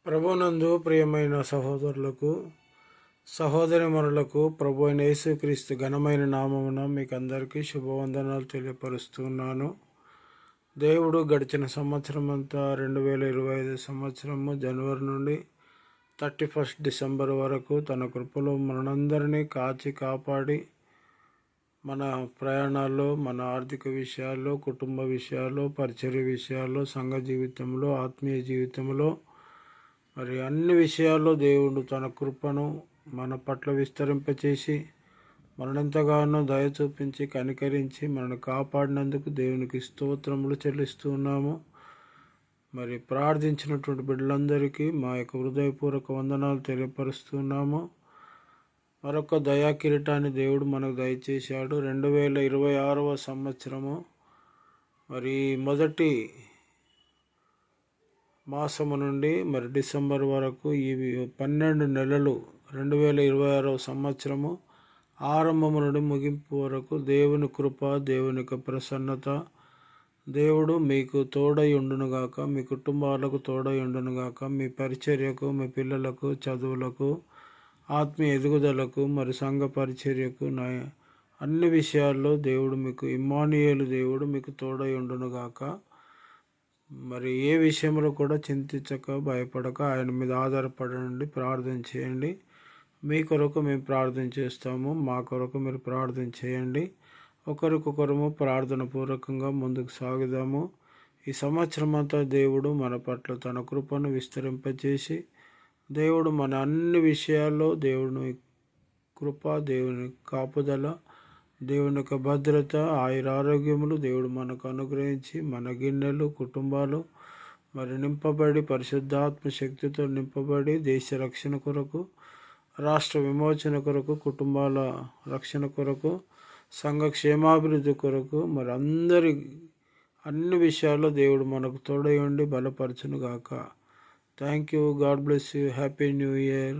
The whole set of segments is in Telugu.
ప్రభునందు ప్రియమైన సహోదరులకు సహోదరిమణులకు ప్రభు అయిన యేసుక్రీస్తు ఘనమైన నామమున మీకు అందరికీ శుభవందనాలు తెలియపరుస్తున్నాను. దేవుడు గడిచిన సంవత్సరం అంతా 2025 సంవత్సరము జనవరి నుండి 31 డిసెంబర్ వరకు తన కృపలో మనందరినీ కాచి కాపాడి మన ప్రయాణాల్లో, మన ఆర్థిక విషయాల్లో, కుటుంబ విషయాల్లో, పరిచర్య విషయాల్లో, సంఘ జీవితంలో, ఆత్మీయ జీవితంలో, మరి అన్ని విషయాల్లో దేవుడు తన కృపను మన పట్ల విస్తరింపచేసి మననెంతగానో దయ చూపించి కనికరించి మనల్ని కాపాడినందుకు దేవునికి స్తోత్రములు చెల్లిస్తూ ఉన్నాము. మరి ప్రార్థించినటువంటి బిడ్డలందరికీ మా యొక్క హృదయపూర్వక వందనాలు తెలియపరుస్తున్నాము. మరొక దయా కిరీటాన్ని దేవుడు మనకు దయచేశాడు. 2026వ సంవత్సరము మరి మొదటి మాసము నుండి మరి డిసెంబర్ వరకు ఈ 12 నెలలు 2026వ సంవత్సరము ఆరంభము నుండి ముగింపు వరకు దేవుని కృప, దేవుని యొక్క ప్రసన్నత, దేవుడు మీకు తోడై ఉండునుగాక, మీ కుటుంబాలకు తోడై ఉండునుగాక, మీ పరిచర్యకు, మీ పిల్లలకు చదువులకు, ఆత్మీయ ఎదుగుదలకు, మరి సంఘ పరిచర్యకు, అన్ని విషయాల్లో దేవుడు మీకు ఇమ్మానుయేలు దేవుడు మీకు తోడై ఉండునుగాక. మరి ఏ విషయంలో కూడా చింతించక, భయపడక ఆయన మీద ఆధారపడండి, ప్రార్థన చేయండి. మీ కొరకు మేము ప్రార్థన చేస్తాము, మా కొరకు మీరు ప్రార్థన చేయండి. ఒకరికొకరము ప్రార్థన పూర్వకంగా ముందుకు సాగుదాము. ఈ సంవత్సరం అంతా దేవుడు మన పట్ల తన కృపను విస్తరింపచేసి దేవుడు మన అన్ని విషయాల్లో దేవుని కృప, దేవుని కాపుదల, దేవుని యొక్క భద్రత, ఆయురారోగ్యములు దేవుడు మనకు అనుగ్రహించి మన గిన్నెలు, కుటుంబాలు మరి నింపబడి పరిశుద్ధాత్మ శక్తితో నింపబడి దేశ రక్షణ కొరకు, రాష్ట్ర విమోచన కొరకు, కుటుంబాల రక్షణ కొరకు, సంఘ క్షేమాభివృద్ధి కొరకు, మరి అన్ని విషయాల్లో దేవుడు మనకు తోడై ఉండి బలపరచును గాక. Thank you. God bless you. Happy new year.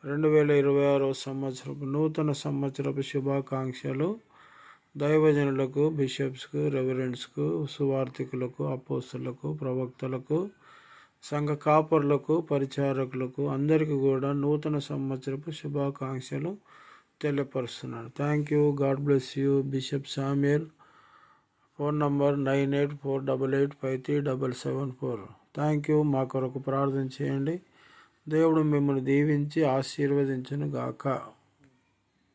2026వ సంవత్సరపు నూతన సంవత్సరపు శుభాకాంక్షలు దైవజనులకు, బిషప్స్కు, రెవరెండ్స్కు, సువార్థికులకు, అపోస్తలకు, ప్రవక్తలకు, సంఘ కాపరులకు, పరిచారకులకు అందరికీ కూడా నూతన సంవత్సరపు శుభాకాంక్షలు తెలియపరుస్తున్నాను. Thank you. God bless you. Bishop Samuel. Phone number 9848853774. Thank you. మా కొరకు ప్రార్థన చేయండి. దేవుడు మిమ్మల్ని దీవించి ఆశీర్వదించును గాక.